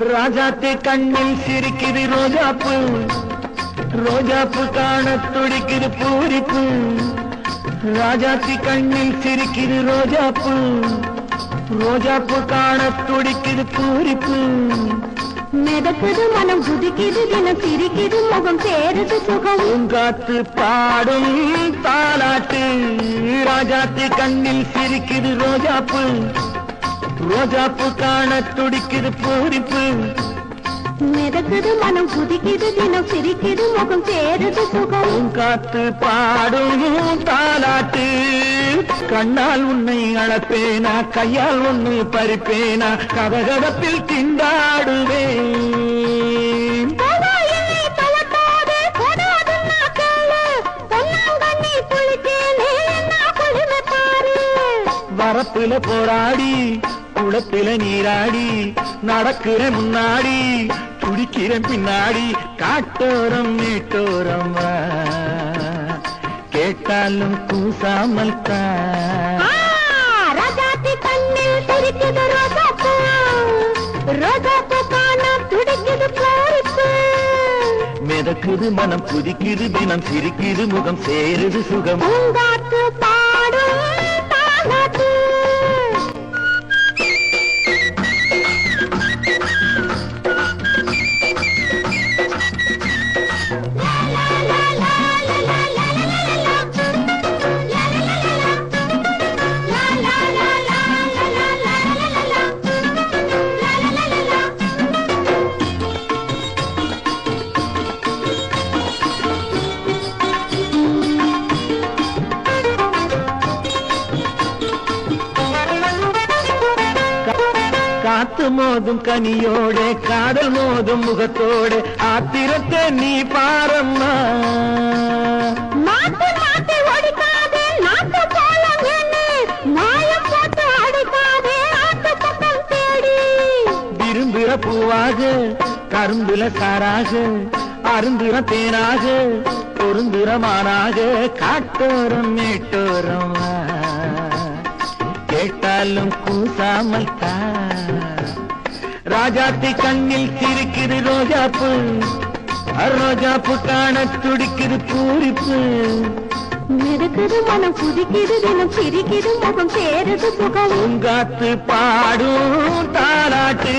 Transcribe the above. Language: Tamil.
ராஜாத்தி கண்ணில் சிரிக்குது ரோஜாப்பு, ரோஜாப்பு காண துடிக்குது பூரிப்பு. ராஜாத்தி கண்ணில் சிரிக்குது ரோஜாப்பு, ரோஜாப்பு காண துடிக்குது பூரிப்பு. மிதக்குது மனம் குதிக்குது தினம் சிரிக்குது முகம் சேருது சுகம். பூங்காத்து பாடும் தாலாட்டு. ராஜாத்தி கண்ணில் சிரிக்குது ரோஜாப்பு, ரோஜாப்பு காண துடிக்குது பூரிப்பு. மிதக்குது மனம் குதிக்குது தினம் சிரிக்குது முகம் சேருது சுகம். பூங்காத்து பாடும் தாலாட்டு. கண்ணால் உன்னை அளப்பேனா, கையால் உன்னை பறிப்பேனா, கதகதப்பில் திண்டாடுவேன். வரப்புல போராடி குளத்தில நீராடி நடக்கிற முன்னாடி துடிக்கிற பின்னாடி. காட்டோரம் நீட்டோரம் கேட்டாலும் கூசாமல் தான். ராஜாத்தி கண்ணில் சிரிக்குது ரோஜாப்பு, ரோஜாப்பு காண துடிக்குது பூரிப்பு. மிதக்குது மனம் குதிக்குது தினம் சிரிக்குது முகம் சேருது சுகம். பூங்காத்து பாடும் தாலாட்டு. காத்து மோதும் கனியோட காதல் மோதும் முகத்தோடு ஆத்திரத்தை நீ பாரம்மா. மாத்தி மாத்தி ஒடிக்காதே நாட்டு போலம் என்ன மாயம் போட்டு அடிக்காதே ஆட்டு பக்கம் தேடி. விரும்புகிற பூவாக கரும்புல சாராக அருந்துற தேனாக பொருந்துற மானாக. காட்டோரம் மேட்டோரம் கேட்டாலும் கூசாமல் தான். ராஜாத்தி கண்ணில் சிரிக்குது ரோஜாப்பு, ரோஜாப்பு காண துடிக்குது பூரிப்பு. மிதக்குது மனம் குதிக்குது தினம் சிரிக்குது முகம் சேருது சுகம். பூங்காத்து பாடும் தாலாட்டு.